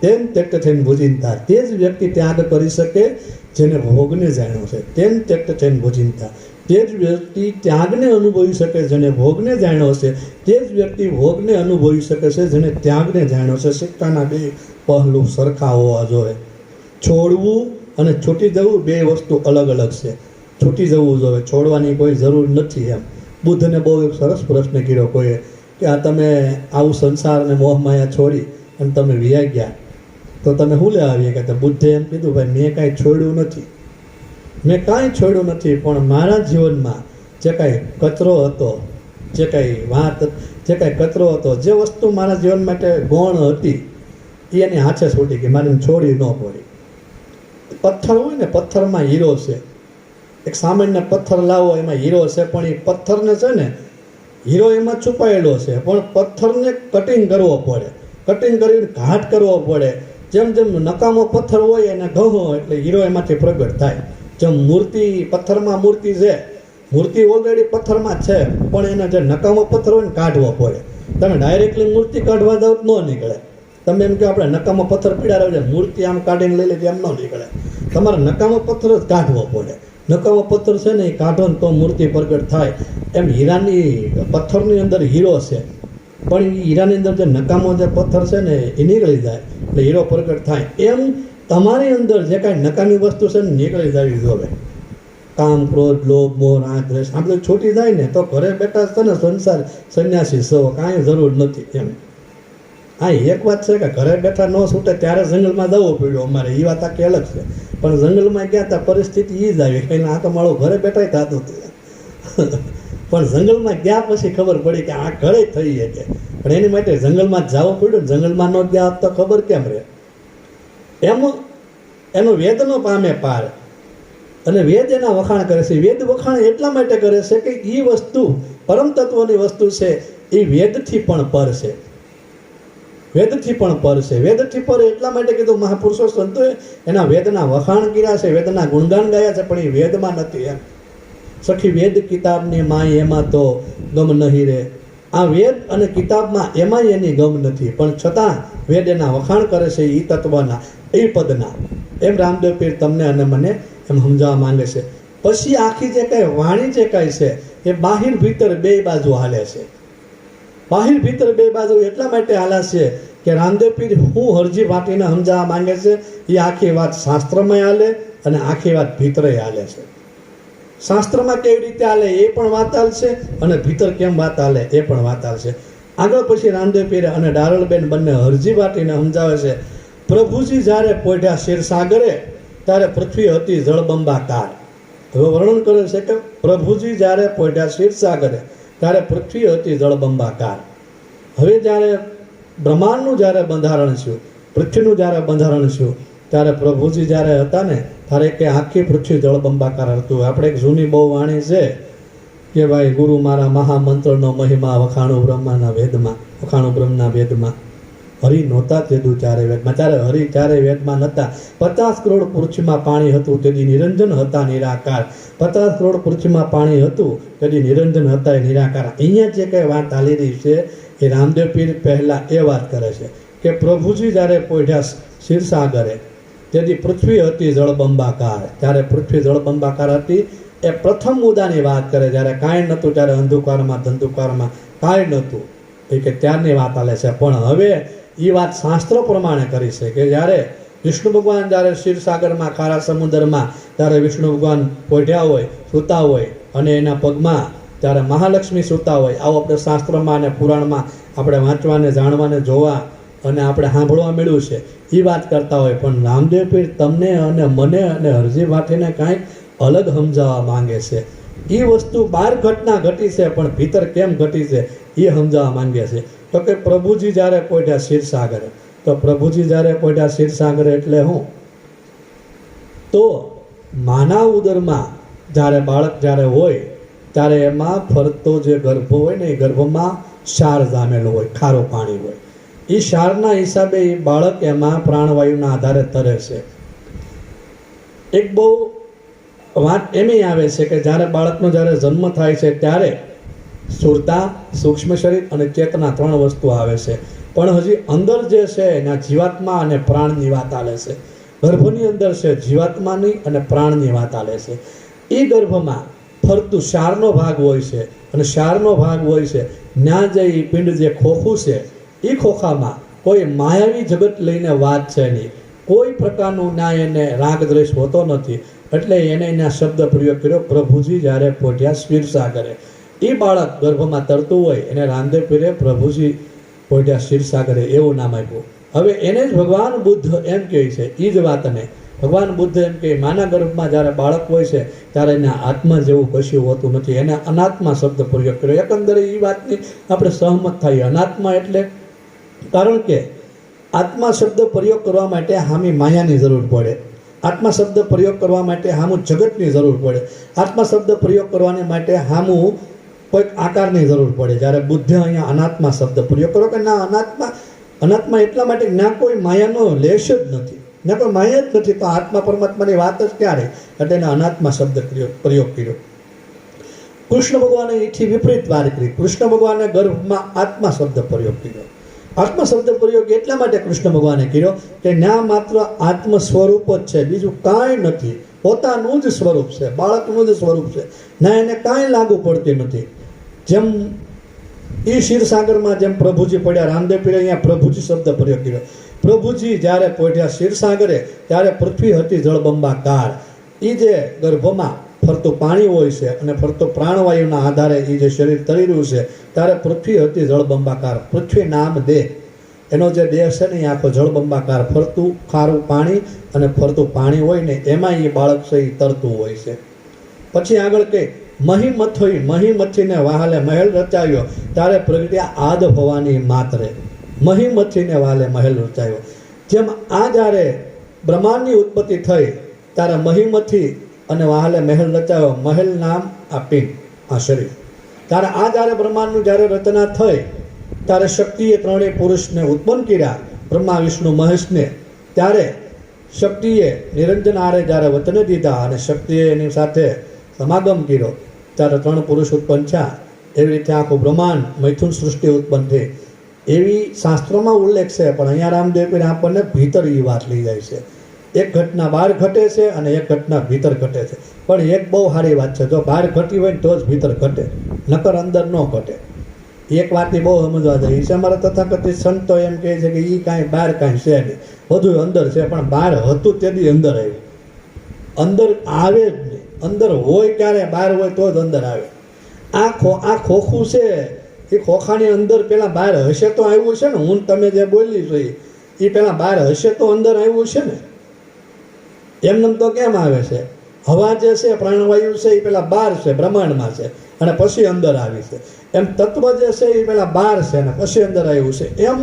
તેમ ત્યક્ત થઈને ભુજિનતા, તે જ વ્યક્તિ ત્યાગ કરી શકે જેને ભોગને જાણ્યો છે. તેમ ત્યક્ત થઈને ભુજિનતા, તે જ વ્યક્તિ ત્યાગને અનુભવી શકે જેને ભોગને જાણ્યો છે. તે જ વ્યક્તિ ભોગને અનુભવી શકે છે જેને ત્યાગને જાણ્યો છે. સિક્કાના બે પહેલું સરખા હોવા જોઈએ. છોડવું અને છૂટી જવું બે વસ્તુ અલગ અલગ છે. છૂટી જવું જોઈએ, છોડવાની કોઈ જરૂર નથી. એમ બુદ્ધને બહુ એક સરસ પ્રશ્ન કર્યો કોઈએ કે આ તમે આવું સંસારને મોહમાયા છોડી અને તમે વિયા ગયા તો તમે શું લેવા આવીએ? કે બુદ્ધે એમ કીધું, ભાઈ મેં કાંઈ છોડ્યું નથી, મેં કાંઈ છોડ્યું નથી, પણ મારા જીવનમાં જે કાંઈ કચરો હતો, જે કાંઈ વાત, જે કાંઈ કચરો હતો, જે વસ્તુ મારા જીવન માટે ગૌણ હતી એ એની હાથે છૂટી ગઈ, મારે છોડી ન પડી. પથ્થર હોય ને, પથ્થરમાં હીરો છે. એક સામાન્ય પથ્થર લાવો એમાં હીરો છે, પણ એ પથ્થરને છે ને હીરો એમાં છુપાયેલો છે, પણ પથ્થરને કટિંગ કરવો પડે, કટિંગ કરીને ઘાટ કરવો પડે. જેમ જેમ નકામો પથ્થર હોય એને ઘહો એટલે હીરો એમાંથી પ્રગટ થાય. જેમ મૂર્તિ, પથ્થરમાં મૂર્તિ છે, મૂર્તિ ઓલરેડી પથ્થરમાં છે, પણ એને જે નકામો પથ્થર હોય ને કાઢવો પડે. તમે ડાયરેક્ટલી મૂર્તિ કાઢવા જાવ તો ન નીકળે. તમે એમ કે આપણે નકામો પથ્થર પીડાડો છે, મૂર્તિ આમ કાઢીને લઈ લેજે, એમ ન નીકળે. તમારે નકામો પથ્થર જ કાઢવો પડે. નકામો પથ્થર છે ને એ કાઢો ને તો મૂર્તિ પ્રગટ થાય. એમ હીરાની, પથ્થરની અંદર હીરો છે, પણ એ હીરાની અંદર જે નકામો જે પથ્થર છે ને એ નીકળી જાય એટલે હીરો પ્રગટ થાય. એમ તમારી અંદર જે કાંઈ નકામી વસ્તુ છે ને નીકળી જવી જોઈએ. કામ, ક્રોધ, લોભ, મોહ, રાગ, દ્વેષ આ બધું છૂટી જાય ને તો ઘરે બેઠા છે ને સંસાર સંન્યાસી સૌ કાંઈ જરૂર નથી. એમ હા, એક વાત છે કે ઘરે બેઠા ન છૂટે ત્યારે જંગલમાં જવું પડ્યું અમારે, એ વાત આખી અલગ છે. પણ જંગલમાં ગયા ત્યાં પરિસ્થિતિ એ જ આવી કે આ તો મારું ઘરે બેઠા થતું હતું. પણ જંગલમાં ગયા પછી ખબર પડી કે આ ઘરે થઈ શકે, પણ એની માટે જંગલમાં જવું પડ્યું. જંગલમાં ન ગયા તો ખબર કેમ રહે? એમ એનો વેદનો પામે પાર, અને વેદ એના વખાણ કરે છે. વેદ વખાણ એટલા માટે કરે છે કે એ વસ્તુ પરમ તત્વની વસ્તુ છે, એ વેદથી પણ પર છે, વેદથી પણ પર છે. વેદથી પર એટલા માટે કીધું મહાપુરુષો સંતોએ એના વેદના વખાણ કર્યા છે, વેદના ગુણગાન ગાયા છે, પણ એ વેદમાં નથી. એમ સખી વેદ કિતાબની માય એમાં તો ગમ નહીં રે. આ વેદ અને કિતાબમાં એમાંય એની ગમ નથી, પણ છતાં વેદ એના વખાણ કરે છે એ તત્વના, એ પદના. એમ રામદેવ પીર તમને અને મને એમ સમજાવવા માંગે છે. પછી આખી જે કાંઈ વાણી જે કાંઈ છે એ બાહિર ભીતર બે બાજુ હાલે છે. બાહિર ભીતર બે બાજુ એટલા માટે હાલે છે કે રામદેવ પીર હું હરજી વાટીને સમજાવવા માંગે છે એ આખી વાત શાસ્ત્રમાં હાલે અને આખી વાત ભીતરે હાલે છે. શાસ્ત્રમાં કેવી રીતે હાલે એ પણ વાત હાલશે, અને ભીતર કેમ વાત હાલે એ પણ વાત હાલશે. આગળ પછી રામદેવ પીર અને ડારલબેન બંને હરજી વાટીને સમજાવે છે. પ્રભુજી જ્યારે પોઢ્યા ક્ષીરસાગરે ત્યારે પૃથ્વી હતી જળબંબાકાર. હવે વર્ણન કરે છે કે પ્રભુજી જ્યારે પોઢ્યા ક્ષીરસાગરે ત્યારે પૃથ્વી હતી જળબંબાકાર. હવે જ્યારે બ્રહ્માંડનું જ્યારે બંધારણ થયું, પૃથ્વીનું જ્યારે બંધારણ થયું, ત્યારે પ્રભુજી જ્યારે હતા ને ત્યારે કે આખી પૃથ્વી જળબંબાકાર હતું. આપણે એક જૂની બહુ વાણી છે કે ભાઈ ગુરુ મારા મહામંત્રનો મહિમા વખાણું બ્રહ્માના વેદમાં, વખાણું બ્રહ્મના વેદમાં. હરિ નહોતા તેદું ચારે વેદમાં, ત્યારે હરિ ચારે વેદમાં નહોતા. 50 કરોડ પૃથ્વીમાં પાણી હતું તેથી નિરંજન હતા નિરાકાર. 50 કરોડ પૃથ્વીમાં પાણી હતું તેથી નિરંજન હતા એ નિરાકાર. અહીંયા જે કંઈ વાત ચાલી રહી છે એ રામદેવ પીર પહેલાં એ વાત કરે છે કે પ્રભુજી જ્યારે પોઢ્યા ક્ષીરસાગરે તેથી પૃથ્વી હતી જળબંબાકાર. ત્યારે પૃથ્વી જળબંબાકાર હતી એ પ્રથમ મુદ્દાની વાત કરે. જ્યારે કાંઈ નહોતું ત્યારે અંધકારમાં ધંધુકારમાં કાંઈ નહોતું એ કે ત્યારની વાત ચાલે છે. પણ હવે એ વાત શાસ્ત્ર પ્રમાણે કરી છે કે જ્યારે વિષ્ણુ ભગવાન જ્યારે ક્ષીરસાગરમાં, ખારા સમુદ્રમાં ત્યારે વિષ્ણુ ભગવાન પોઢ્યા હોય, સૂતા હોય, અને એના પગમાં ત્યારે મહાલક્ષ્મી સૂતા હોય. આવું આપણે શાસ્ત્રમાં અને પુરાણમાં આપણે વાંચવાને, જાણવાને, જોવા અને આપણે સાંભળવા મળ્યું છે. એ વાત કરતા હોય. પણ રામદેવ પીર તમને અને મને અને હરજી વાટીને કાંઈક અલગ સમજાવવા માંગે છે. એ વસ્તુ બહાર ઘટના ઘટી છે, પણ ભીતર કેમ ઘટી છે એ સમજાવવા માંગે છે. તો કે પ્રભુજી જ્યારે પોઢ્યા ક્ષીરસાગરે, તો પ્રભુજી જ્યારે પોઢ્યા ક્ષીરસાગરે એટલે હું તો માના ઉદરમાં જ્યારે બાળક જ્યારે હોય ત્યારે એમાં ફરતો જે ગર્ભ હોય ને એ ગર્ભમાં ક્ષાર જામેલો હોય, ખારું પાણી હોય. એ ક્ષારના હિસાબે એ બાળક એમાં પ્રાણવાયુના આધારે તરે છે. એક બહુ વાત એમ આવે છે કે જ્યારે બાળકનો જ્યારે જન્મ થાય છે ત્યારે સુરતા, સૂક્ષ્મ શરીર અને ચેતના 3 વસ્તુ આવે છે. પણ હજી અંદર જે છે એના જીવાત્મા અને પ્રાણની વાત આલે છે. ગર્ભની અંદર છે જીવાત્માની અને પ્રાણની વાત આલે છે. એ ગર્ભમાં ફરતું ક્ષારનો ભાગ હોય છે અને ક્ષારનો ભાગ હોય છે ત્યાં જઈ પિંડ જે ખોખું છે એ ખોખામાં કોઈ માયાવી જગત લઈને વાત છે નહીં, કોઈ પ્રકારનું ના એને રાગ દ્વેષ હોતો નથી. એટલે એને એના શબ્દ પ્રયોગ કર્યો, પ્રભુજી જ્યારે પોઢ્યા ક્ષીરસાગરે. એ બાળક ગર્ભમાં તરતું હોય એને રામદેવ પીરે પ્રભુજી પોઢ્યા ક્ષીરસાગરે એવું નામ આપ્યું. હવે એને જ ભગવાન બુદ્ધ એમ કહે છે. એ જ વાતને ભગવાન બુદ્ધ એમ કે માના ગર્ભમાં જ્યારે બાળક હોય છે ત્યારે એના આત્મા જેવું કશું હોતું નથી, એને અનાત્મા શબ્દ પ્રયોગ કર્યો. એકંદરે એ વાતની આપણે સહમત થઈએ. અનાત્મા એટલે કારણ કે આત્મા શબ્દ પ્રયોગ કરવા માટે હામી માયાની જરૂર પડે, આત્મા શબ્દ પ્રયોગ કરવા માટે હામું જગતની જરૂર પડે, આત્મા શબ્દ પ્રયોગ કરવાને માટે હામું કોઈક આકારની જરૂર પડે. જ્યારે બુદ્ધે અહીંયા અનાત્મા શબ્દ પ્રયોગ કર્યો કે ના અનાત્મા એટલા માટે ના કોઈ માયાનો લેશ જ નથી, ના કોઈ માયા જ નથી, તો આત્મા પરમાત્માની વાત જ ક્યારે, એટલે એને અનાત્મા શબ્દ પ્રયોગ કર્યો. કૃષ્ણ ભગવાને એથી વિપરીત વાત કરી. કૃષ્ણ ભગવાને ગર્ભમાં આત્મા શબ્દ પ્રયોગ કર્યો. આત્મા શબ્દ પ્રયોગ એટલા માટે કૃષ્ણ ભગવાને કર્યો કે ના માત્ર આત્મ સ્વરૂપ જ છે, બીજું કાંઈ નથી, પોતાનું જ સ્વરૂપ છે, બાળકનું જ સ્વરૂપ છે, ના એને કાંઈ લાગુ પડતી નથી. જેમ એ ક્ષીરસાગરમાં જેમ પ્રભુજી પડ્યા, રામદેવ પીરે અહીંયા પ્રભુજી શબ્દ પ્રયોગ કર્યો. પ્રભુજી જ્યારે પહોંચ્યા ક્ષીરસાગરે ત્યારે પૃથ્વી હતી જળબંબાકાર. એ જે ગર્ભમાં ફરતું પાણી હોય છે અને ફરતું પ્રાણવાયુના આધારે એ જે શરીર તરી રહ્યું છે ત્યારે પૃથ્વી હતી જળબંબાકાર. પૃથ્વી નામ દેહ, એનો જે દેહ છે ને એ આખો જળબંબાકાર, ફરતું ખારું પાણી અને ફરતું પાણી હોય ને એમાં એ બાળક છે એ તરતું હોય છે. પછી આગળ કે મહીમથીને વાહલે મહેલ રચાયો ત્યારે પ્રગટ્યા આદ ભવાની માતરે. મહીમથીને વાલે મહેલ રચાયો. જેમ આ જ્યારે બ્રહ્માંડની ઉત્પત્તિ થઈ ત્યારે મહીમથી અને વાહલે મહેલ રચાયો. મહેલ નામ આ પિંડ, આ શરીર. ત્યારે આ જ્યારે બ્રહ્માંડનું જ્યારે રચના થઈ ત્યારે શક્તિએ ત્રણેય પુરુષને ઉત્પન્ન કર્યા, બ્રહ્મા વિષ્ણુ મહેશને. ત્યારે શક્તિએ નિરંજન આરે જ્યારે વચને દીધા અને શક્તિએ એની સાથે સમાગમ કર્યો ત્યારે ત્રણ પુરુષ ઉત્પન્ન થયા. એવી રીતે આખું બ્રહ્માંડ મૈથુન સૃષ્ટિ ઉત્પન્ન થઈ એવી શાસ્ત્રોમાં ઉલ્લેખ છે. પણ અહીંયા રામદેવ પીર આપણને ભીતર એ વાત લઈ જાય છે. એક ઘટના બહાર ઘટે છે અને એક ઘટના ભીતર ઘટે છે. પણ એક બહુ સારી વાત છે, જો બહાર ઘટી હોય ને તો જ ભીતર ઘટે, નકર અંદર ન ઘટે. એક વાતની બહુ સમજવા જાય છે. અમારા તથાકથિત સંતો એમ કહે છે કે એ કાંઈ બહાર કાંઈ છે નહીં, બધું અંદર છે. પણ બહાર હતું તેથી અંદર આવ્યું, અંદર આવે જ નહીં. અંદર હોય ક્યારે, બહાર હોય તો જ અંદર આવે. આ ખોખું છે એ ખોખાની અંદર પેલા બહાર હશે તો આવ્યું છે ને. હું તમે જે બોલી છો એ પેલા બહાર હશે તો અંદર આવ્યું છે ને. એમને તો કેમ આવે છે? હવા જે છે પ્રાણવાયુ છે એ પેલા બહાર છે, બ્રહ્માંડમાં છે, અને પછી અંદર આવી છે. એમ તત્વ જે છે એ પેલા બહાર છે અને પછી અંદર આવ્યું છે. એમ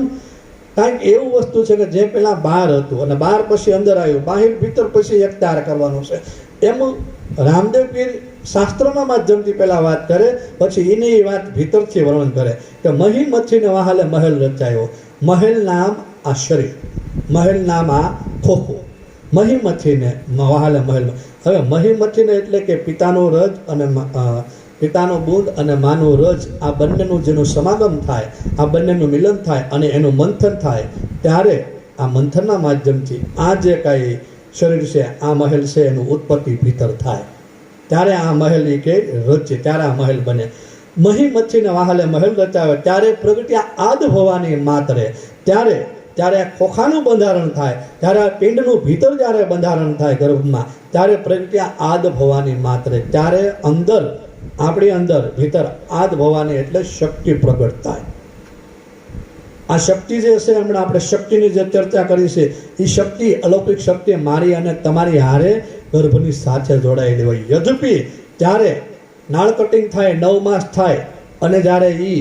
કાંઈક એવું વસ્તુ છે કે જે પેલા બહાર હતું અને બહાર પછી અંદર આવ્યું, બાહિર ભીતર પછી એક તાર કરવાનું છે. એમ રામદેવ પીર શાસ્ત્રના માધ્યમથી પહેલાં વાત કરે, પછી એની વાત ભીતરથી વર્ણન કરે કે મહીમથીને વાહલે મહેલ રચાયો. મહેલ નામ આ શરીર, મહેલ નામ આ ખોખું. મહીમથીને વાહલે મહેલ. હવે મહીમથીને એટલે કે પિતાનો રજ અને પિતાનો બુંદ અને માનું રજ, આ બંનેનું જેનું સમાગમ થાય, આ બંનેનું મિલન થાય અને એનું મંથન થાય ત્યારે આ મંથનના માધ્યમથી આ જે કાંઈ શરીર છે, આ મહેલ છે, એનું ઉત્પત્તિ ભીતર થાય. ત્યારે આ મહેલ એ કે રચે, ત્યારે આ મહેલ બને. મહીમથીને વાહલે મહેલ રચાવે ત્યારે પ્રગટ્યા આદ ભવાની માતરે. ત્યારે આ ખોખાનું બંધારણ થાય, ત્યારે આ પિંડનું ભીતર જ્યારે બંધારણ થાય ગર્ભમાં, ત્યારે પ્રગટ્યા આદ ભવાની માતરે. ત્યારે અંદર આપણી અંદર ભીતર આદ ભવાની એટલે શક્તિ પ્રગટ થાય. આ શક્તિ જે છે, હમણાં આપણે શક્તિની જે ચર્ચા કરી છે, એ શક્તિ અલૌકિક શક્તિ મારી અને તમારી હારે ગર્ભની સાથે જોડાયેલી હોય. યદ્યપિ ત્યારે નાળ કટિંગ થાય, 9 માસ થાય અને જ્યારે એ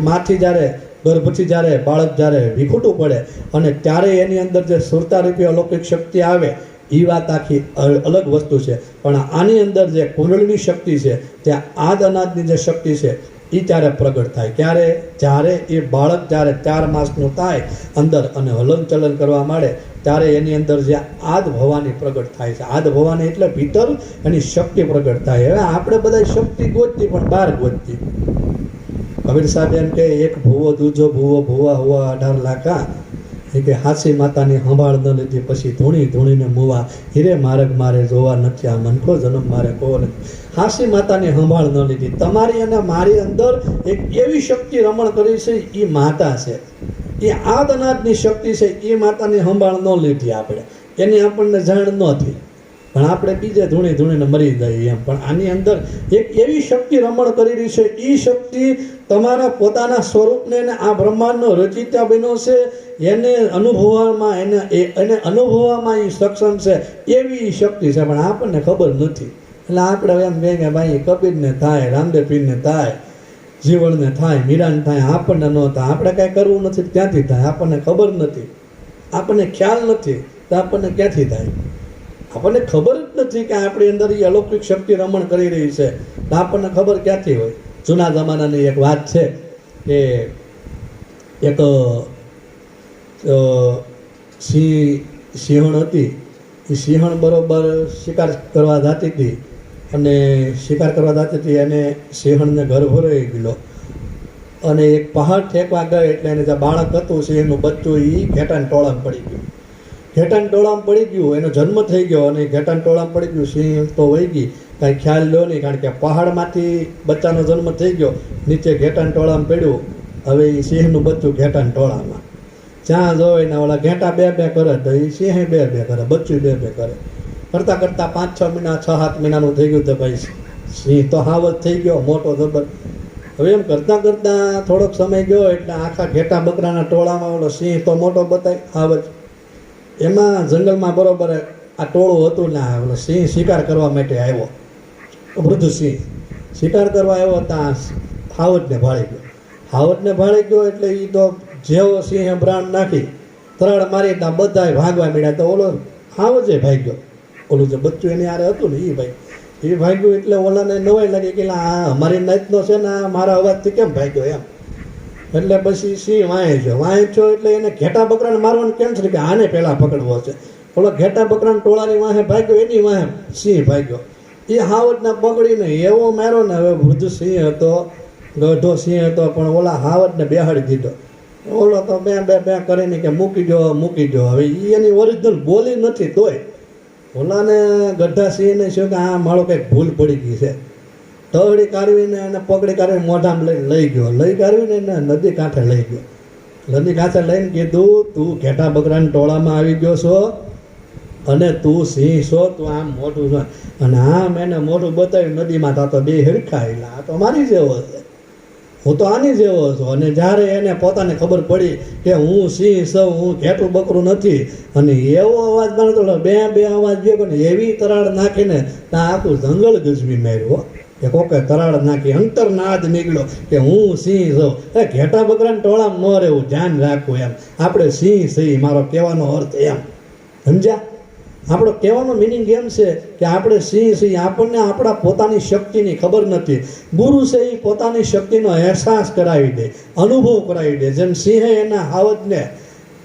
માથી જ્યારે ગર્ભથી જ્યારે બાળક જ્યારે વિખૂટું પડે અને ત્યારે એની અંદર જે સુરતારૂપી અલૌકિક શક્તિ આવે, એ વાત આખી અલગ વસ્તુ છે. પણ આની અંદર જે કુંડળીની શક્તિ છે, ત્યાં આદ અનાદની જે શક્તિ છે એ ત્યારે પ્રગટ થાય. ક્યારે? જ્યારે એ બાળક જ્યારે 4 માસનું થાય અંદર અને હલન ચલન કરવા માંડે ત્યારે એની અંદર જે આદ ભવાની પ્રગટ થાય છે. આદ ભવાની એટલે ભીતર એની શક્તિ પ્રગટ થાય. હવે આપણે બધા શક્તિ ગોતતી પણ બહાર ગોતતી. કબીર સાહેબ એમ કે એક ભૂવો દૂજો ભૂવો ભૂવા હુવા 18 લાખા એ કે હાસી માતાની સંભાળ ન લીધી પછી ધૂણી ધૂણીને મુવા હીરે માર્ગ મારે જોવા નથી આ મનખો જન્મ મારે કોવો નથી. હાસી માતાની સંભાળ ન લીધી. તમારી અને મારી અંદર એક એવી શક્તિ રમણ કરી છે, એ માતા છે, એ આદ અનાદની શક્તિ છે. એ માતાની સંભાળ ન લીધી આપણે, એની આપણને જાણ નથી, પણ આપણે બીજે ધૂણી ધૂણીને મરી જઈએ એમ. પણ આની અંદર એક એવી શક્તિ રમણ કરી રહી છે. એ શક્તિ તમારા પોતાના સ્વરૂપને આ બ્રહ્માંડનો રચિતા બન્યો છે એને અનુભવવામાં એને અનુભવવામાં એ સક્ષમ છે, એવી શક્તિ છે. પણ આપણને ખબર નથી. એટલે આપણે એમ કહે કે ભાઈ કબીરને થાય, રામદેવ પીરને થાય, જીવણને થાય, મીરાને થાય, આપણને ન થાય. આપણે કાંઈ કરવું નથી, ક્યાંથી થાય? આપણને ખબર નથી, આપણને ખ્યાલ નથી, તો આપણને ક્યાંથી થાય? આપણને ખબર જ નથી કે આપણી અંદર એ અલૌકિક શક્તિ રમણ કરી રહી છે, તો આપણને ખબર ક્યાંથી હોય? જૂના જમાનાની એક વાત છે કે એક સિંહણ હતી. એ સિંહણ બરોબર શિકાર કરવા જતી હતી, અને શિકાર કરવા જતી હતી અને સિંહણને ગર્ભ રહી ગયેલો, અને એક પહાડ ઠેકવા ગયો એટલે એને જે બાળક હતું સિંહનું બચ્ચું એ ઘેટાના ટોળામાં પડી ગયું. ઘેટાના ટોળામાં પડી ગયું, એનો જન્મ થઈ ગયો અને ઘેટાના ટોળામાં પડી ગયું. સિંહ તો વહી ગઈ, કાંઈ ખ્યાલ લ્યો નહીં, કારણ કે પહાડમાંથી બચ્ચાનો જન્મ થઈ ગયો, નીચે ઘેટાના ટોળામાં પડ્યું. હવે એ સિંહનું બચ્ચું ઘેટાના ટોળામાં, જ્યાં જોવે ને ઓલા ઘેટા બે બે કરે તો એ સિંહ બે બે કરે, બચ્ચું બે બે કરે. કરતાં કરતાં 5-6 મહિના 6-7 મહિનાનું થઈ ગયું તો ભાઈ સિંહ તો હાવ જ થઈ ગયો, મોટો જબર. હવે એમ કરતાં કરતાં થોડોક સમય ગયો એટલે આખા ઘેટા બકરાના ટોળામાં ઓલો સિંહ તો મોટો બતાય હાવ જ. એમાં જંગલમાં બરોબર આ ટોળું હતું ને ઓલો સિંહ શિકાર કરવા માટે આવ્યો. વૃદ્ધ સિંહ શિકાર કરવા આવ્યો ત્યાં હાવજને ભાળી ગયો. હાવજને ભાળી ગયો એટલે એ તો જેવો સિંહે પ્રાણ નાખી તરાડ મારી ત્યાં બધાય ભાગવા મળ્યા. તો ઓલો હાવજે ભાગ્યો, ઓલું જે બચ્ચું એની હારે હતું ને એ ભાઈ એ ભાગ્યું. એટલે ઓલાને નવાઈ લાગી કે આ અમારી નાતનો છે ને મારા અવાજથી કેમ ભાગ્યો એમ. એટલે પછી સિંહ વાંચ્યો એટલે એને ઘેટા બકરાને મારવાનું કેન્સલ કે આને પહેલાં પકડવો છે. ઓલો ઘેટા બકરાના ટોળાની વાહે ભાગ્યો, એની વાહે સિંહ ભાગ્યો. એ હાવજને પકડીને એવો માર્યો ને. હવે વૃદ્ધ સિંહ હતો, ગઢો સિંહ હતો, પણ ઓલા હાવજને બેહાડી દીધો. ઓલો તો બે બે બે કરીને કે મૂકી દો મૂકી દો. હવે એ એની ઓરિજિનલ બોલી નથી, તોય ઓલાને ગઢા સિંહને શું કે આ મારો કંઈક ભૂલ પડી ગઈ છે. તવડી કાઢવીને એને પકડી કાઢીને મોઢામાં લઈ ગયો. લઈ કાઢવીને એને નદી કાંઠે લઈ ગયો. નદી કાંઠે લઈને કીધું તું ઘેટા બકરાના ટોળામાં આવી ગયો છો અને તું સિંહ છો, તું આમ મોઢું છો. અને આમ એને મોઢું બતાવ્યું નદીમાં. તા તો બે હિરખા, એટલે આ તો મારી જેવો છે, હું તો આની જેવો છું. અને જ્યારે એને પોતાને ખબર પડી કે હું સિંહ છું, હું ઘેટું બકરું નથી, અને એવો અવાજ મારતો બે બે અવાજ ગયો ને એવી તરાડ નાખીને ત્યાં આખું જંગલ ગજવી માર્યું. કે કોકે તરાડ નાખી અંતરનાદ નીકળ્યો કે હું સિંહ છું. એ ઘેટા બકરાના ટોળામાં ન રહેવું, ધ્યાન રાખવું એમ. આપણે સિંહ છીએ, મારો કહેવાનો અર્થ એમ. સમજ્યા? આપણો કહેવાનો મિનિંગ એમ છે કે આપણે સિંહ છીએ, આપણને આપણા પોતાની શક્તિની ખબર નથી. ગુરુ છે એ પોતાની શક્તિનો અહેસાસ કરાવી દે, અનુભવ કરાવી દે. જેમ સિંહે એના હાવજને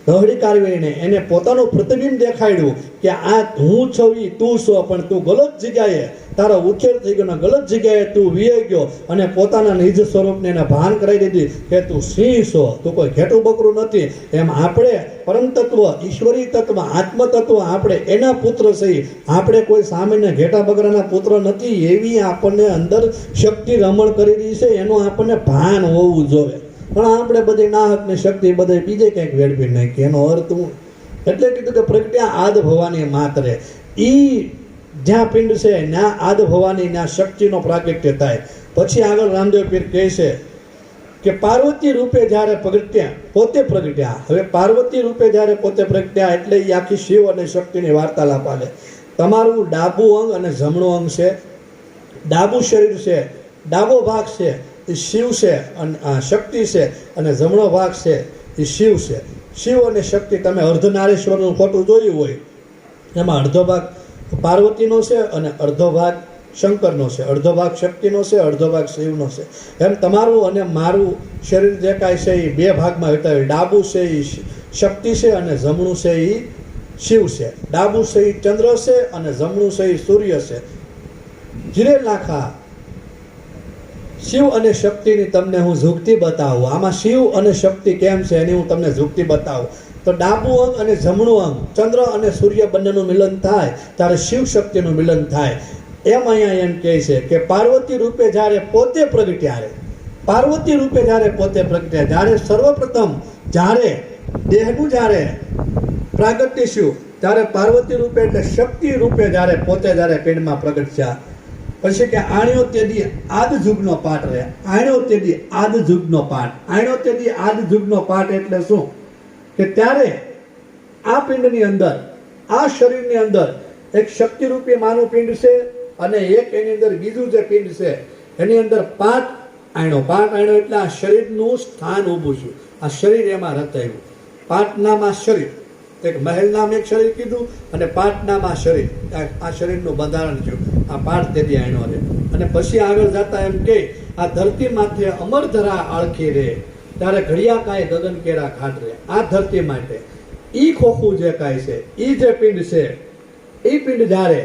દહડી કાઢવીને એને પોતાનું પ્રતિબિંબ દેખાડ્યું કે આ હું છવી તું છો, પણ તું ગલત જગ્યાએ તારો ઉછેર થઈ ગયો, ગલત જગ્યાએ તું વિયે ગયો અને પોતાના નિજ સ્વરૂપને એને ભાન કરાવી દીધી કે તું સિંહ છો, તું કોઈ ઘેટું બકરું નથી. એમ આપણે પરમ તત્વ, ઈશ્વરી તત્વ, આત્મ તત્વ, આપણે એના પુત્ર છીએ. આપણે કોઈ સામાન્ય ઘેટા બકરાના પુત્ર નથી. એવી આપણને અંદર શક્તિ રમણ કરી રહી છે, એનું આપણને ભાન હોવું જોઈએ. પણ આપણે બધી નાહકની શક્તિ બધે બીજે કંઈક વેડવી નાખી. એનો અર્થ હું એટલે કીધું કે પ્રગટ્યા આદ ભવાની માત્રે. ઈ જ્યાં પિંડ છે ત્યાં આદ ભવાની, ત્યાં શક્તિનો પ્રાગટ્ય થાય. પછી આગળ રામદેવ પીર કહે છે કે પાર્વતી રૂપે જ્યારે પ્રગટ્યા, પોતે પ્રગટ્યા. હવે પાર્વતી રૂપે જ્યારે પોતે પ્રગટ્યા એટલે એ આખી શિવ અને શક્તિની વાર્તાલાપ આવે. તમારું ડાબું અંગ અને જમણું અંગ છે, ડાબું શરીર છે, ડાબો ભાગ છે એ શિવ છે અને શક્તિ છે, અને જમણો ભાગ છે એ શિવ છે. શિવ અને શક્તિ તમે અર્ધનારેશ્વરનું ખોટું જોયું હોય, એમાં અડધો ભાગ પાર્વતીનો છે અને અડધો ભાગ શંકરનો છે, અડધો ભાગ શક્તિનો છે, અડધો ભાગ શિવનો છે. એમ તમારું અને મારું શરીર જે કાંઈ છે એ બે ભાગમાં વિતાવ્યું. ડાબું છે એ શક્તિ છે અને જમણું છે એ શિવ છે. ડાબું છે એ ચંદ્ર છે અને જમણું છે એ સૂર્ય છે. જીરે લાખા શિવ અને શક્તિની તમને હું ઝુકતી બતાવું. આમાં શિવ અને શક્તિ કેમ છે એની હું તમને ઝુકતી બતાવું. તો ડાબું અંગ અને જમણું અંગ, ચંદ્ર અને સૂર્ય બંનેનું મિલન થાય ત્યારે શિવ શક્તિનું મિલન થાય. એમ અહીંયા એમ કહે છે કે પાર્વતી રૂપે જ્યારે પોતે પ્રગટ્યા, પાર્વતી રૂપે જ્યારે પોતે પ્રગટ્યા, જ્યારે સર્વપ્રથમ જ્યારે દેહનું જ્યારે પ્રાગટ્ય થયું ત્યારે પાર્વતી રૂપે એટલે શક્તિ રૂપે જ્યારે પોતે જ્યારે પિંડમાં પ્રગટ થયા. પછી કે આણ્યો તેદી આદ જુગનો પાઠ રહે. આણ્યો તેદી આદ જુગનો પાઠ. આણ્યો તેદી આદ જુગનો પાઠ એટલે શું? કે ત્યારે આ પિંડની અંદર, આ શરીરની અંદર એક શક્તિરૂપી માનું પિંડ છે અને એક એની અંદર બીજું જે પિંડ છે એની અંદર પાઠ આણ્યો. પાઠ આણ્યો એટલે આ શરીરનું સ્થાન ઊભું છે. આ શરીર એમાં રચાયું. પાઠ નામ આ શરીર, એક મહેલ નામ એક શરીર કીધું અને પાઠ નામ આ શરીર. આ શરીરનું બંધારણ થયું. આ પાઠ તેદી આણ્યો રહે. અને પછી આગળ જતા એમ કે આ ધરતી માથે અમરધરા આળખી રહે ત્યારે ઘડિયા કાંઈ ગગન કેરા ઘાટ રહે. આ ધરતી માટે ઈ ખોખું જે કાંઈ છે, ઈ જે પિંડ છે, એ પિંડ જ્યારે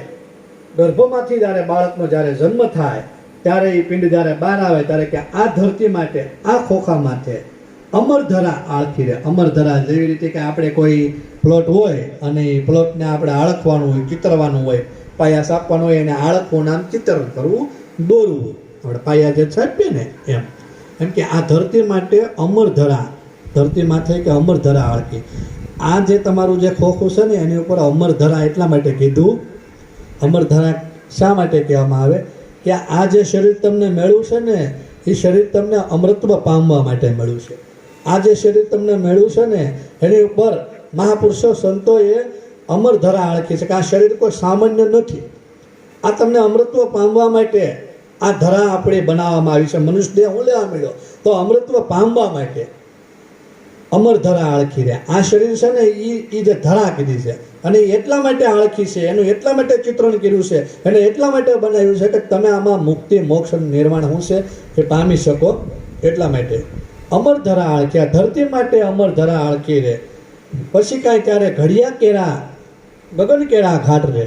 ગર્ભમાંથી જ્યારે બાળકનો જ્યારે જન્મ થાય ત્યારે એ પિંડ જ્યારે બહાર આવે ત્યારે કે આ ધરતી માટે, આ ખોખા માથે અમરધરા આળખી રહે. અમરધરા જેવી રીતે કે આપણે કોઈ પ્લોટ હોય અને એ પ્લોટને આપણે આળખવાનું હોય, ચિતરવાનું હોય, પાયા આપવાનું હોય, એને આળખવું નામ ચિત્રણ કરવું, દોરવું. આપણે પાયા જે છાપીએ ને એમ કે આ ધરતી માટે અમરધરા, ધરતી માથે કે અમરધરા આળખી. આ જે તમારું જે ખોખું છે ને એની ઉપર અમરધરા એટલા માટે કીધું. અમરધરા શા માટે કહેવામાં આવે? કે આ જે શરીર તમને મળ્યું છે ને એ શરીર તમને અમૃતત્વ પામવા માટે મળ્યું છે. આ જે શરીર તમને મળ્યું છે ને એની ઉપર મહાપુરુષો સંતોએ અમરધરા આળખી છે કે આ શરીર કોઈ સામાન્ય નથી. આ તમને અમૃતત્વ પામવા માટે આ ધરા આપણે બનાવવામાં આવી છે. મનુષ્ય દેહ હું લેવા મળ્યો તો અમૃતત્વ પામવા માટે અમરધરા આળખી રહે. આ શરીર છે ને એ જે ધરા કીધી છે અને એટલા માટે આળખી છે, એનું એટલા માટે ચિત્રણ કર્યું છે, એને એટલા માટે બનાવ્યું છે કે તમે આમાં મુક્તિ, મોક્ષ, નિર્વાણ શું છે એ પામી શકો. એટલા માટે અમરધરા આળખી, આ ધરતી માટે અમરધરા આળખી રહે. પછી કાંઈ ત્યારે ઘડિયા કેરા ગગન કેરા ઘાટ રહે.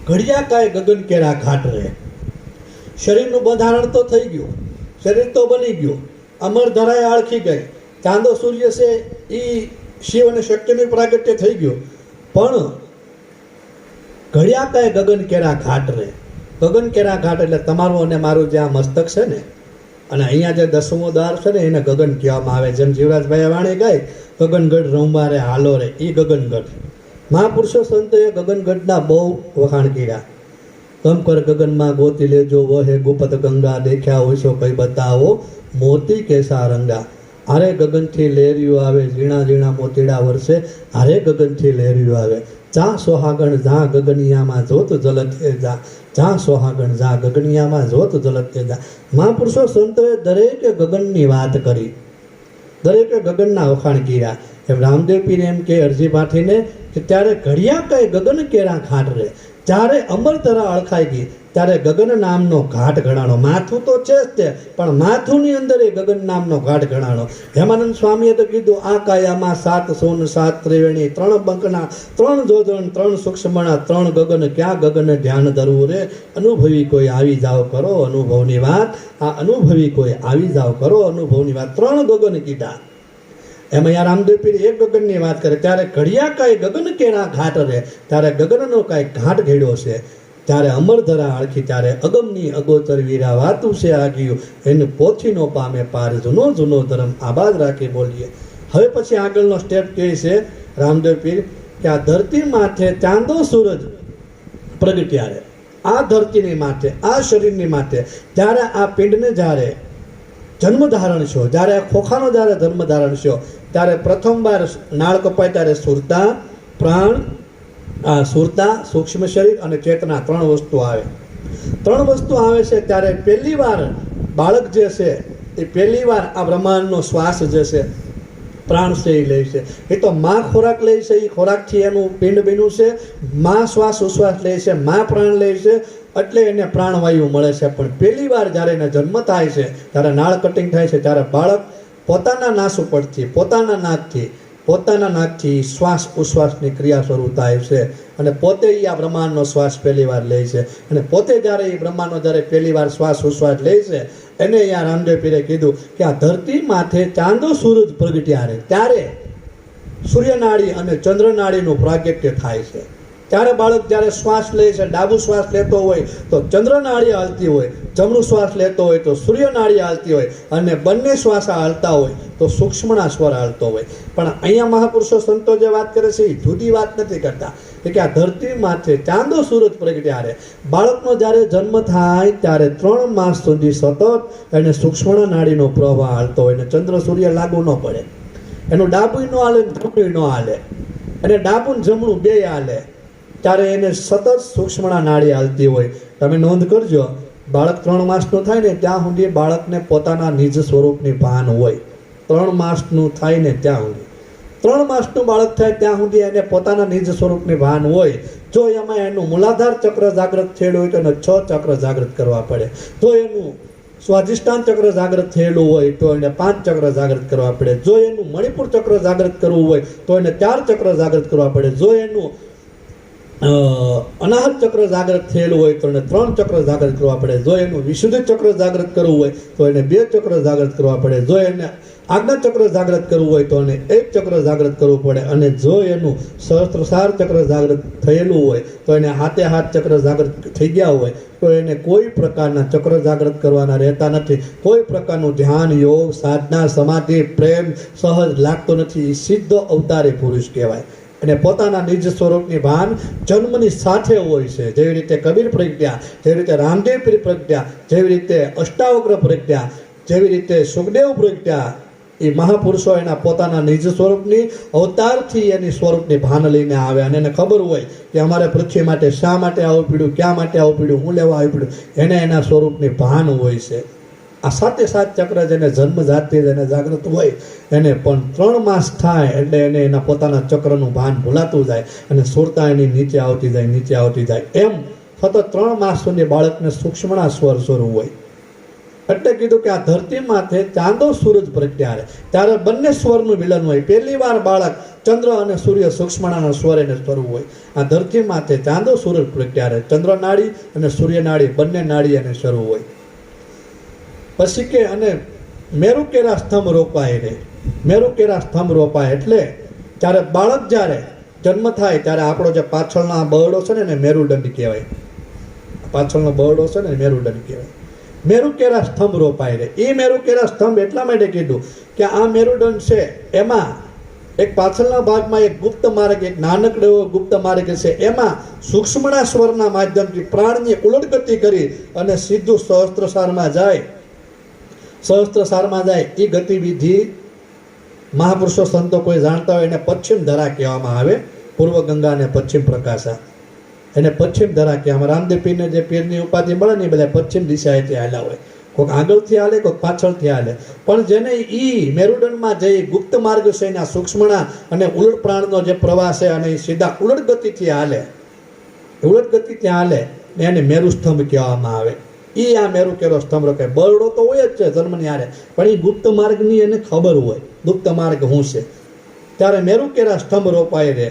ઘડિયા કાંઈ ગગન કેરા ઘાટ રહે. શરીરનું બંધારણ તો થઈ ગયું, શરીર તો બની ગયું, અમરધરાએ આળખી ગઈ, ચાંદો સૂર્ય છે એ શિવ અને શક્તિનું પ્રાગટ્ય થઈ ગયું, પણ ઘડિયા કાંઈ ગગન કેરા ઘાટ રહે. ગગન કેરા ઘાટ એટલે તમારું અને મારું જે આ મસ્તક છે ને, અને અહીંયા જે 10મો દ્વાર છે ને એને ગગન કહેવામાં આવે. જેમ જીવરાજભાઈએ વાણી ગાય ગગનગઢ રમવા રે હાલો રે, એ ગગનગઢ. મહાપુરુષો સંતોએ ગગનગઢના બહુ વખાણ કર્યા. કમ કર ગગનમાં ગોતી લેજો વહે ગુપત ગંગા, દેખ્યા હોય છો કઈ બતાવો મોતી કેસા રંગા. હારે ગગનથી લહેરિયું આવે, ઝીણા ઝીણા મોતીડા વરસે, હારે ગગનથી લહેરિયું આવે. જા સોહાગણ જા ગગનિયામાં જોત જલતે જા, જા સોહાગણ જા ગગનિયામાં જોત જલતે જા. મહાપુરુષો સંતોએ દરેકે ગગનની વાત કરી, દરેકે ગગનના વખાણ કર્યા. એમ રામદેવ પીર એમ કે અરજી પાઠીને કે ત્યારે ઘડિયા કઈ ગગન કેરા ઘાટ રહે. જ્યારે અમરધરા અળખાઈ ગઈ ત્યારે ગગન નામનો ઘાટ ગણાણો. માથું તો છે જ તે, પણ માથુંની અંદર એ ગગન નામનો ઘાટ ગણાણો. હેમાનંદ સ્વામીએ તો કીધું આ કાયામાં 7 સોન 7 ત્રિવેણી, 3 બંકના 3 જોજણ 3 સૂક્ષ્મણા 3 ગગન, ક્યાં ગગન ધ્યાન ધરવું રે. અનુભવી કોઈ આવી જાવ કરો અનુભવની વાત, આ અનુભવી કોઈ આવી જાવ કરો અનુભવની વાત. 3 ગગન કીધા. એમ અહીંયા રામદેવ પીર એક ગગનની વાત કરે. ત્યારે ઘડિયા કાંઈ ગગન કેરા ઘાટ રહે, ત્યારે ગગનનો કાંઈ ઘાટ ઘડ્યો છે. ત્યારે અમરધરા આળખી ત્યારે અગમની અગોચર વીરા વાતું છે આગિયું, એને પોથીનો પામે પાર જૂનો જૂનો ધર્મ આબાદ રાખી બોલીએ. હવે પછી આગળનો સ્ટેપ કહે છે રામદેવ પીર કે આ ધરતી માથે ચાંદો સૂરજ પ્રગટ્યા રહે. આ ધરતીની માથે, આ શરીરની માથે ત્યારે આ પિંડને જ્યારે જન્મ ધારણ છો, જ્યારે આ ખોખાનો જ્યારે જન્મ ધારણ છો ત્યારે પ્રથમવાર નાળ કપાય ત્યારે સુરતા, પ્રાણ, સુરતા, સૂક્ષ્મ શરીર અને ચેતના 3 વસ્તુ આવે. 3 વસ્તુ આવે છે ત્યારે પહેલી વાર બાળક જે છે એ પહેલી વાર આ બ્રહ્માંડનો શ્વાસ જે છે પ્રાણ છે એ લે છે. એ તો માં ખોરાક લે છે, એ ખોરાકથી એનું પિંડ બન્યું છે. માં શ્વાસ ઉશ્વાસ લે છે, માં પ્રાણ લે છે, એટલે એને પ્રાણવાયુ મળે છે. પણ પહેલી વાર જ્યારે એને જન્મ થાય છે ત્યારે નાળ કટિંગ થાય છે ત્યારે બાળક પોતાના નાસ ઉપરથી, પોતાના નાકથી, પોતાના નાકથી શ્વાસ ઉશ્વાસની ક્રિયા શરૂ થાય છે અને પોતે આ બ્રહ્માંડનો શ્વાસ પહેલી વાર લે છે અને પોતે જ્યારે એ બ્રહ્માંડનો જ્યારે પહેલી વાર શ્વાસ ઉશ્વાસ લે છે એને અહીંયા રામદેવ પીરે કીધું કે આ ધરતી માથે ચાંદો સૂરજ પ્રગટ્યા રહે ત્યારે સૂર્યનાળી અને ચંદ્રનાળીનું પ્રાગટ્ય થાય છે. ત્યારે બાળક જ્યારે શ્વાસ લે છે, ડાબુ શ્વાસ લેતો હોય તો ચંદ્રનાળી હાલતી હોય, જમણું શ્વાસ લેતો હોય તો સૂર્યનાળી હાલતી હોય અને બંને શ્વાસ હાલતા હોય તો સૂક્ષ્મના સ્વર હાલતો હોય. પણ અહીંયા મહાપુરુષો સંતો જે વાત કરે છે એ જુદી વાત નથી કરતા કે આ ધરતી માથે ચાંદો સૂરજ પ્રગટ્યા રહે. બાળકનો જ્યારે જન્મ થાય ત્યારે 3 માસ સુધી સતત એને સૂક્ષ્મના નાડીનો પ્રવાહ હાલતો હોય ને ચંદ્ર સૂર્ય લાગુ ન પડે. એનું ડાબું ન હાલે ને જમણું ન હાલે, અને ડાબું ને જમણું બે હાલે ત્યારે એને સતત સૂક્ષ્મના નાડી હાલતી હોય. તમે નોંધ કરજો, બાળક 3 માસનું થાય ને ત્યાં સુધી બાળકને પોતાના નિજ સ્વરૂપની ભાન હોય. 3 માસનું થાય ને ત્યાં સુધી, 3 માસનું બાળક થાય ત્યાં સુધી એને પોતાના નિજ સ્વરૂપની ભાન હોય. જો એમાં એનું મૂલાધાર ચક્ર જાગૃત થયેલું હોય તો એને 6 ચક્ર જાગૃત કરવા પડે. જો એનું સ્વાધિષ્ઠાન ચક્ર જાગૃત થયેલું હોય તો એને 5 ચક્ર જાગૃત કરવા પડે. જો એનું મણિપુર ચક્ર જાગૃત કરવું હોય તો એને 4 ચક્ર જાગૃત કરવા પડે. જો એનું અનાહત ચક્ર જાગૃત થયેલું હોય તો એને 3 ચક્ર જાગૃત કરવા પડે. જો એનું વિશુદ્ધ ચક્ર જાગૃત કરવું હોય તો એને 2 ચક્ર જાગૃત કરવા પડે. જો એને આજ્ઞા ચક્ર જાગૃત કરવું હોય તો એને 1 ચક્ર જાગૃત કરવું પડે. અને જો એનું સહસ્ત્રસાર ચક્ર જાગૃત થયેલું હોય તો એને હાથે હાથ ચક્ર જાગૃત થઈ ગયા હોય તો એને કોઈ પ્રકારના ચક્ર જાગૃત કરવાના રહેતા નથી. કોઈ પ્રકારનું ધ્યાન, યોગ, સાધના, સમાધિ, પ્રેમ સહજ લાગતો નથી. એ સિદ્ધ અવતારી પુરુષ કહેવાય. અને પોતાના નિજ સ્વરૂપની ભાન જન્મની સાથે હોય છે. જેવી રીતે કબીર પ્રજ્ઞા, જેવી રીતે રામદેવ પીર પ્રજ્ઞા, જેવી રીતે અષ્ટાવક્ર પ્રજ્ઞા, જેવી રીતે સુખદેવ પ્રજ્ઞા, એ મહાપુરુષો એના પોતાના નિજ સ્વરૂપની અવતારથી એની સ્વરૂપની ભાન લઈને આવે અને એને ખબર હોય કે અમારે પૃથ્વી માટે શા માટે આવવું પડ્યું, ક્યાં માટે આવવું પડ્યું, હું લેવા આવી પડ્યું. એને એના સ્વરૂપની ભાન હોય છે. આ 7 ચક્ર જેને જન્મ જાતથી જેને જાગૃત હોય એને પણ 3 માસ થાય એટલે એને એના પોતાના ચક્રનું ભાન ભૂલાતું જાય અને સુરતા એની નીચે આવતી જાય. એમ સતત 3 માસ સુધી બાળકને સૂક્ષ્મના સ્વર શરૂ હોય. એટલે કીધું કે આ ધરતી માથે ચાંદો સૂરજ પ્રગટ્યા રહે ત્યારે બંને સ્વરનું મિલન હોય. પહેલી વાર બાળક ચંદ્ર અને સૂર્ય સૂક્ષ્મના સ્વર એને શરૂ હોય. આ ધરતી માથે ચાંદો સૂરજ પ્રગટ્યા રહે, ચંદ્ર નાડી અને સૂર્ય નાડી બંને નાડી એને શરૂ હોય. પછી કે અને મેરુકેરા સ્તંભ રોપાય રે. મેરુકેરા સ્તંભ રોપાય એટલે ત્યારે બાળક જ્યારે જન્મ થાય ત્યારે આપણો જે પાછળના બરડો છે ને એને મેરુદંડ કહેવાય. પાછળનો બરડો છે ને મેરુદંડ કહેવાય. મેરુકેરા સ્તંભ રોપાય રે. એ મેરુકેરા સ્તંભ એટલા માટે કીધું કે આ મેરુદંડ છે એમાં એક પાછળના ભાગમાં એક ગુપ્ત માર્ગ, એક નાનકડો એવો ગુપ્ત માર્ગ છે. એમાં સૂક્ષ્મના સ્વરના માધ્યમથી પ્રાણની ઉલટગતિ કરી અને સીધું સહસ્ત્રસારમાં જાય. એ ગતિવિધિ મહાપુરુષો સંતો કોઈ જાણતા હોય એને પશ્ચિમ ધરા કહેવામાં આવે. પૂર્વ ગંગા અને પશ્ચિમ પ્રકાશા એને પશ્ચિમ ધરા કહેવામાં. રામદેવ પીરને જે પીરની ઉપાધિ મળે ને એ બધા પશ્ચિમ દિશાએથી હાલ્યા હોય. કોઈક આગળથી હાલે, કોઈક પાછળથી હાલે. પણ જેને મેરુદંડમાં જે ગુપ્ત માર્ગ છે એના સૂક્ષ્મના અને ઉલટ પ્રાણનો જે પ્રવાહ છે અને એ સીધા ઉલટ ગતિથી હાલે એને મેરુ સ્તંભ કહેવામાં આવે. આ મેરુકેરો સ્તંભ રોકાય. બરડો તો હોય જ છે જન્મની હારે, પણ એ ગુપ્ત માર્ગની એને ખબર હોય ગુપ્ત માર્ગ શું છે. ત્યારે મેરુકેરા સ્તંભ રોપાય રે.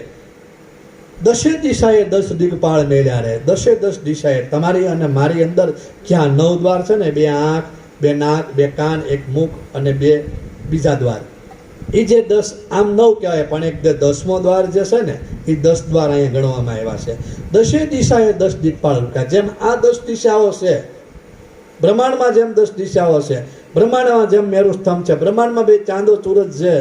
10 દિશાએ 10 દિગપાળ મેળ્યા રે. 10 દિશાએ તમારી અને મારી અંદર જ્યાં 9 દ્વાર છે ને, 2 આંખ, 2 નાક, 2 કાન, 1 મુખ અને 2 બીજા દ્વાર, એ જે 10 આમ 9 કહેવાય. પણ એક 10મો દ્વાર જે છે ને એ 10 દ્વાર અહીંયા ગણવામાં આવ્યા છે. 10 દિશાએ 10 દિગપાળ રોકાય. જેમ આ 10 દિશાઓ છે બ્રહ્માંડમાં, જેમ 10 દિશાઓ છે બ્રહ્માંડમાં, જેમ મેરુ સ્તંભ છે બ્રહ્માંડમાં, 2 ચાંદો સૂરજ છે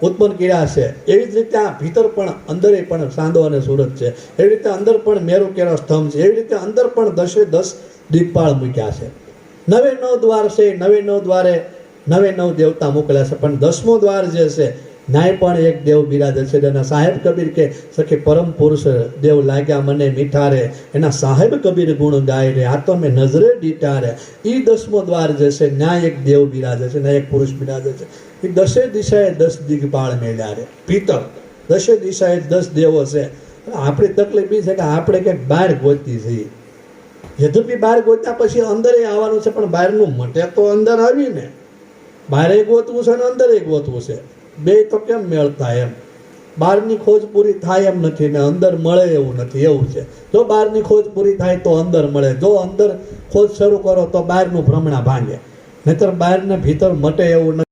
ઉત્પન્ન કર્યા છે, એવી જ રીતે આ ભીતર પણ અંદર પણ ચાંદો અને સૂરજ છે. એવી રીતે અંદર પણ મેરુકેરો સ્તંભ છે. એવી રીતે અંદર પણ 10 દિગપાળ મૂક્યા છે. 9 દ્વાર છે. 9 દ્વારે 9 દેવતા મોકલ્યા છે. પણ 10મો દ્વાર જે છે ન્યાય પણ એક દેવ બિરાજે છે. એના સાહેબ કબીર કે સખી પરમ પુરુષ દેવ લાગ્યા મને મીઠા રે, એના સાહેબ કબીર ગુણ ગાય રે, આ તો મેં નજરે દીઠા રે. એ 10મો દ્વાર જે છે ન્યાય એક દેવ બિરાજે છે, ન્યાય એક પુરુષ બિરાજે છે. એ 10 દિશાએ 10 દિગપાળ મેળ્યા રે. ભીતર 10 દિશાએ 10 દેવો છે. આપણી તકલીફ એ છે કે આપણે ક્યાંક બહાર ગોતતી છીએ. યદ્યપી બહાર ગોત્યા પછી અંદર આવવાનું છે, પણ બહારનું મટે તો અંદર આવીને બહારે ગોતવું છે અને અંદર ગોતવું છે. બે તો કેમ મેળતા એમ. બહારની ખોજ પૂરી થાય એમ નથી ને અંદર મળે એવું નથી, એવું છે. જો બહારની ખોજ પૂરી થાય તો અંદર મળે, જો અંદર ખોજ શરૂ કરો તો બહારનું ભ્રમણા ભાંગે, નહીતર બહારને ભીતર મટે એવું નથી.